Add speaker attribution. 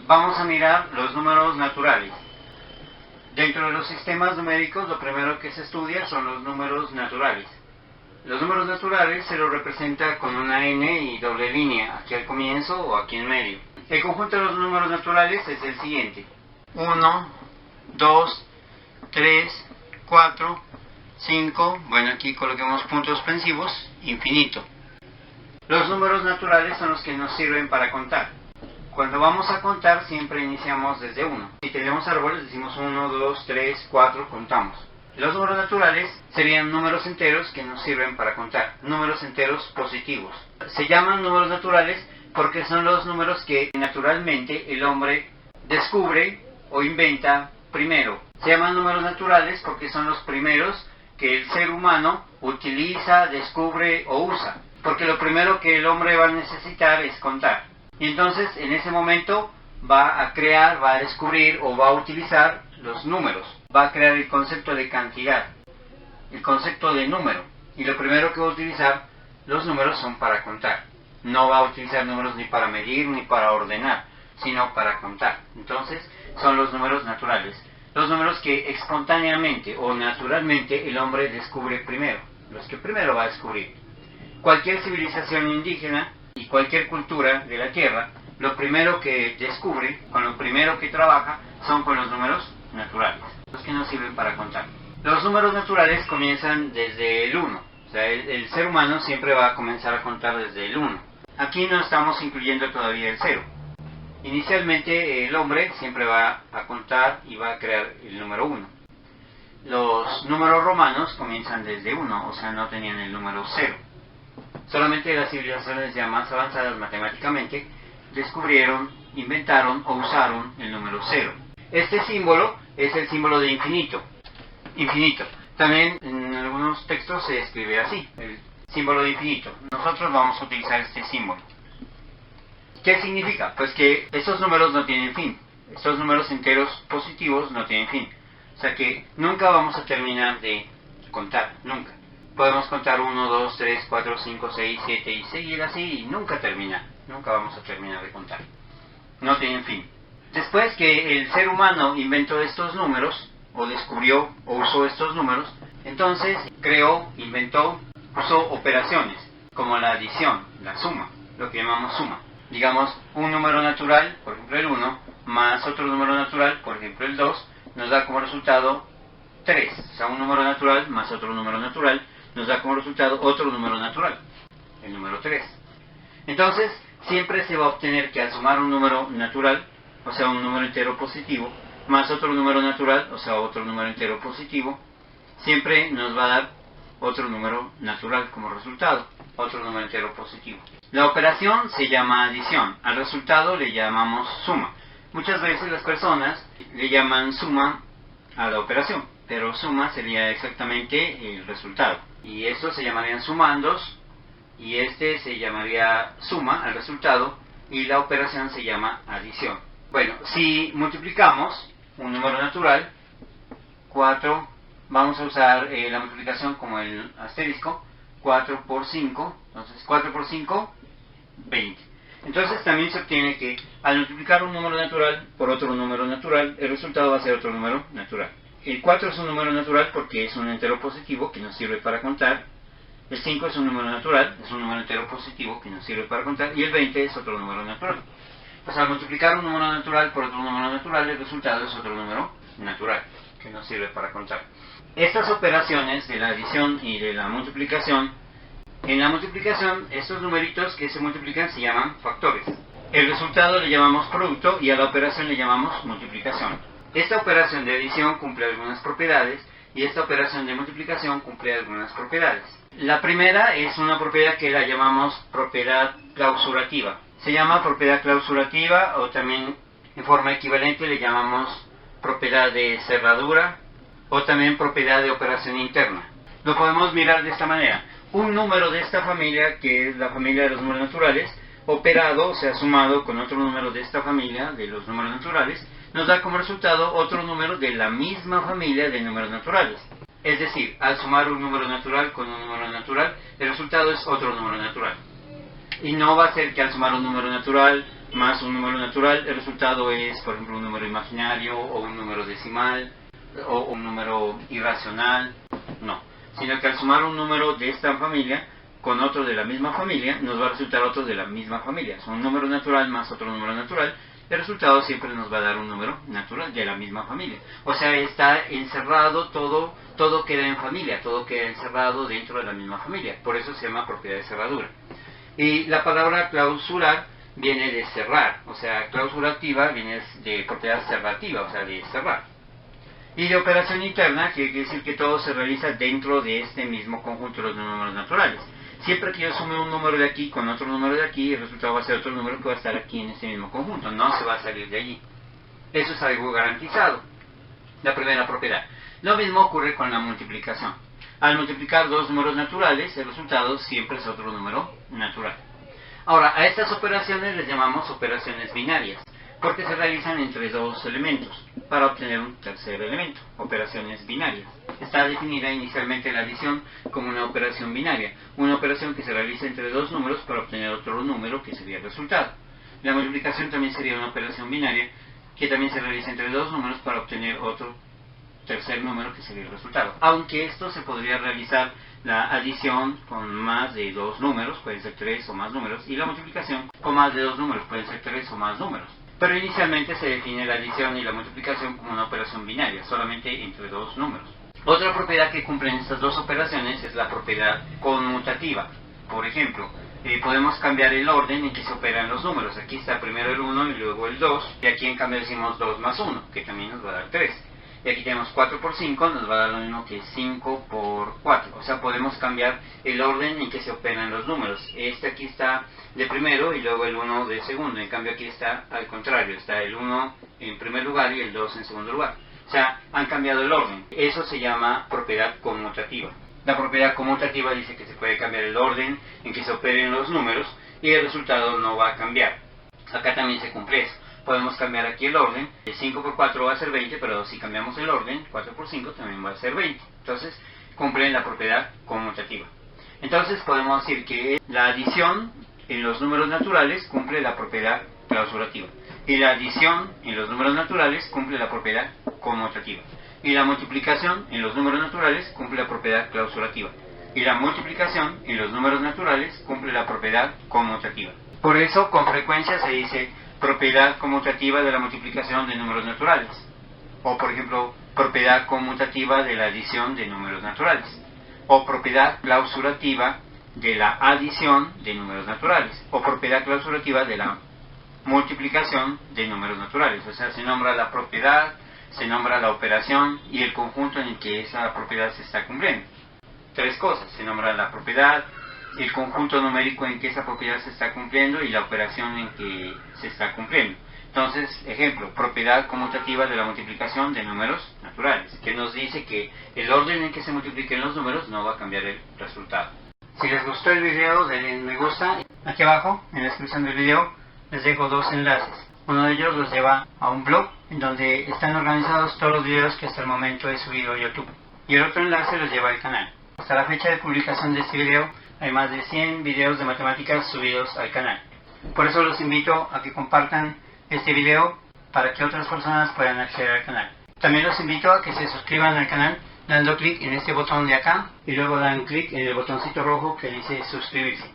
Speaker 1: Vamos a mirar los números naturales. Dentro de los sistemas numéricos, lo primero que se estudia son los números naturales. Los números naturales se los representa con una n y doble línea, aquí al comienzo o aquí en medio. El conjunto de los números naturales es el siguiente: 1, 2, 3, 4, 5, bueno, aquí coloquemos puntos suspensivos, infinito. Los números naturales son los que nos sirven para contar. Cuando vamos a contar siempre iniciamos desde 1. Si tenemos árboles decimos 1, 2, 3, 4, contamos. Los números naturales serían números enteros que nos sirven para contar, números enteros positivos. Se llaman números naturales porque son los números que naturalmente el hombre descubre o inventa primero. Se llaman números naturales porque son los primeros que el ser humano utiliza, descubre o usa. Porque lo primero que el hombre va a necesitar es contar. Y entonces en ese momento va a crear, va a descubrir o va a utilizar los números. Va a crear el concepto de cantidad, el concepto de número. Y lo primero que va a utilizar los números son para contar. No va a utilizar números ni para medir ni para ordenar, sino para contar. Entonces son los números naturales. Los números que espontáneamente o naturalmente el hombre descubre primero. Los que primero va a descubrir. Cualquier civilización indígena y cualquier cultura de la Tierra, lo primero que descubre, con lo primero que trabaja, son con los números naturales, los que nos sirven para contar. Los números naturales comienzan desde el 1, o sea, el ser humano siempre va a comenzar a contar desde el 1. Aquí no estamos incluyendo todavía el 0. Inicialmente el hombre siempre va a contar y va a crear el número 1. Los números romanos comienzan desde 1, o sea, no tenían el número 0. Solamente las civilizaciones ya más avanzadas matemáticamente descubrieron, inventaron o usaron el número 0. Este símbolo es el símbolo de infinito. Infinito. También en algunos textos se escribe así, el símbolo de infinito. Nosotros vamos a utilizar este símbolo. ¿Qué significa? Pues que estos números no tienen fin. Estos números enteros positivos no tienen fin. O sea que nunca vamos a terminar de contar, nunca. Podemos contar 1, 2, 3, 4, 5, 6, 7 y seguir así y nunca terminar. Nunca vamos a terminar de contar. No tienen fin. Después que el ser humano inventó estos números, o descubrió o usó estos números, entonces creó, inventó, usó operaciones, como la adición, la suma, lo que llamamos suma. Digamos, un número natural, por ejemplo el 1, más otro número natural, por ejemplo el 2, nos da como resultado 3. O sea, un número natural más otro número natural nos da como resultado otro número natural, el número 3. Entonces, siempre se va a obtener que al sumar un número natural, o sea, un número entero positivo, más otro número natural, o sea, otro número entero positivo, siempre nos va a dar otro número natural como resultado, otro número entero positivo. La operación se llama adición, al resultado le llamamos suma. Muchas veces las personas le llaman suma a la operación, pero suma sería exactamente el resultado. Y estos se llamarían sumandos, y este se llamaría suma al resultado, y la operación se llama adición. Bueno, si multiplicamos un número natural, 4, vamos a usar la multiplicación como el asterisco, 4 por 5, entonces 4 por 5, 20. Entonces también se obtiene que al multiplicar un número natural por otro número natural, el resultado va a ser otro número natural. El 4 es un número natural porque es un entero positivo que nos sirve para contar. El 5 es un número natural, es un número entero positivo que nos sirve para contar. Y el 20 es otro número natural. Pues al multiplicar un número natural por otro número natural, el resultado es otro número natural que nos sirve para contar. Estas operaciones de la adición y de la multiplicación, en la multiplicación, estos numeritos que se multiplican se llaman factores. El resultado le llamamos producto y a la operación le llamamos multiplicación. Esta operación de adición cumple algunas propiedades y esta operación de multiplicación cumple algunas propiedades. La primera es una propiedad que la llamamos propiedad clausurativa. Se llama propiedad clausurativa o también en forma equivalente le llamamos propiedad de cerradura o también propiedad de operación interna. Lo podemos mirar de esta manera. Un número de esta familia, que es la familia de los números naturales, operado, o sea, sumado con otro número de esta familia, de los números naturales, nos da como resultado otro número de la misma familia de números naturales. Es decir, al sumar un número natural con un número natural, el resultado es otro número natural. Y no va a ser que al sumar un número natural más un número natural, el resultado es, por ejemplo, un número imaginario o un número decimal o un número irracional. No, sino que al sumar un número de esta familia con otro de la misma familia, nos va a resultar otro de la misma familia. Es un número natural más otro número natural. El resultado siempre nos va a dar un número natural de la misma familia. O sea, está encerrado todo queda en familia, todo queda encerrado dentro de la misma familia. Por eso se llama propiedad de cerradura. Y la palabra clausurar viene de cerrar, o sea, clausurativa viene de propiedad cerrativa, o sea, de cerrar. Y de operación interna quiere decir que todo se realiza dentro de este mismo conjunto de los números naturales. Siempre que yo sume un número de aquí con otro número de aquí, el resultado va a ser otro número que va a estar aquí en este mismo conjunto, no se va a salir de allí. Eso es algo garantizado. La primera propiedad. Lo mismo ocurre con la multiplicación. Al multiplicar dos números naturales, el resultado siempre es otro número natural. Ahora, a estas operaciones les llamamos operaciones binarias, porque se realizan entre dos elementos, para obtener un tercer elemento, operaciones binarias. Está definida inicialmente la adición como una operación binaria, una operación que se realiza entre dos números para obtener otro número que sería el resultado. La multiplicación también sería una operación binaria, que también se realiza entre dos números para obtener otro tercer número que sería el resultado. Aunque esto se podría realizar la adición con más de dos números, pueden ser tres o más números, y la multiplicación con más de dos números, pueden ser tres o más números. Pero inicialmente se define la adición y la multiplicación como una operación binaria, solamente entre dos números. Otra propiedad que cumplen estas dos operaciones es la propiedad conmutativa. Por ejemplo, podemos cambiar el orden en que se operan los números. Aquí está primero el 1 y luego el 2, y aquí en cambio decimos 2 más 1, que también nos va a dar 3. Y aquí tenemos 4 por 5, nos va a dar lo mismo que 5 por 4. O sea, podemos cambiar el orden en que se operan los números. Este aquí está de primero y luego el 1 de segundo. En cambio aquí está al contrario, está el 1 en primer lugar y el 2 en segundo lugar. O sea, han cambiado el orden. Eso se llama propiedad conmutativa. La propiedad conmutativa dice que se puede cambiar el orden en que se operen los números y el resultado no va a cambiar. Acá también se cumple eso. Podemos cambiar aquí el orden, 5 por 4 va a ser 20, pero si cambiamos el orden, 4 por 5 también va a ser 20. Entonces, cumplen la propiedad conmutativa. Entonces, podemos decir que la adición en los números naturales cumple la propiedad clausurativa. Y la adición en los números naturales cumple la propiedad conmutativa. Y la multiplicación en los números naturales cumple la propiedad clausurativa. Y la multiplicación en los números naturales cumple la propiedad conmutativa. Por eso, con frecuencia se dice propiedad conmutativa de la multiplicación de números naturales. O, por ejemplo, propiedad conmutativa de la adición de números naturales. O propiedad clausurativa de la adición de números naturales. O propiedad clausurativa de la multiplicación de números naturales. O sea, se nombra la propiedad, se nombra la operación y el conjunto en el que esa propiedad se está cumpliendo. Tres cosas: se nombra la propiedad, el conjunto numérico en que esa propiedad se está cumpliendo y la operación en que se está cumpliendo. Entonces, ejemplo, propiedad conmutativa de la multiplicación de números naturales, que nos dice que el orden en que se multipliquen los números no va a cambiar el resultado. Si les gustó el video, denle me gusta. Aquí abajo, en la descripción del video, les dejo dos enlaces. Uno de ellos los lleva a un blog en donde están organizados todos los videos que hasta el momento he subido a YouTube. Y el otro enlace los lleva al canal. Hasta la fecha de publicación de este video, hay más de 100 videos de matemáticas subidos al canal. Por eso los invito a que compartan este video para que otras personas puedan acceder al canal. También los invito a que se suscriban al canal dando clic en este botón de acá y luego dan clic en el botoncito rojo que dice suscribirse.